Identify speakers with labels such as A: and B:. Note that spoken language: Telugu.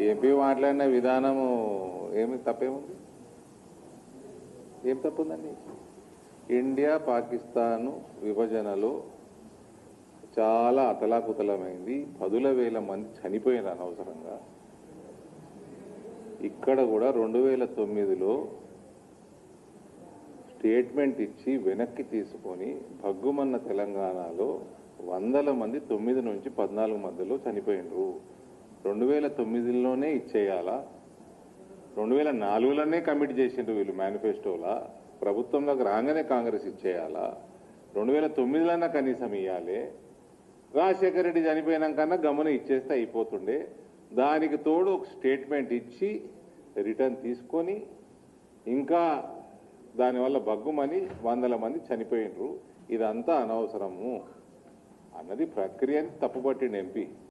A: ఎంపీ మాట్లాడిన విధానము ఏమి తప్పేముంది? ఏం తప్పుందండి? ఇండియా పాకిస్తాన్ విభజనలో చాలా అతలాకుతలమైంది. 10,000 మంది చనిపోయిన అనవసరంగా. ఇక్కడ కూడా 2009లో స్టేట్మెంట్ ఇచ్చి వెనక్కి తీసుకొని భగ్గుమన్న తెలంగాణలో 100 మంది 9 నుంచి 14 మధ్యలో చనిపోయినరు. 2009లోనే ఇచ్చేయాలా? 2004లోనే కమిట్ చేసిండ్రు వీళ్ళు మేనిఫెస్టోలా. ప్రభుత్వంలోకి రాగానే కాంగ్రెస్ ఇచ్చేయాలా? 2009లోనే కనీసం ఇవ్వాలి. రాజశేఖర రెడ్డి చనిపోయినాకన్నా గమ్మున ఇచ్చేస్తే అయిపోతుండే. దానికి తోడు ఒక స్టేట్మెంట్ ఇచ్చి రిటర్న్ తీసుకొని ఇంకా దానివల్ల బగ్గుమని 100 మంది చనిపోయినరు. ఇదంతా అనవసరము అన్నది ప్రక్రియని తప్పుపట్టిండు ఎంపీ.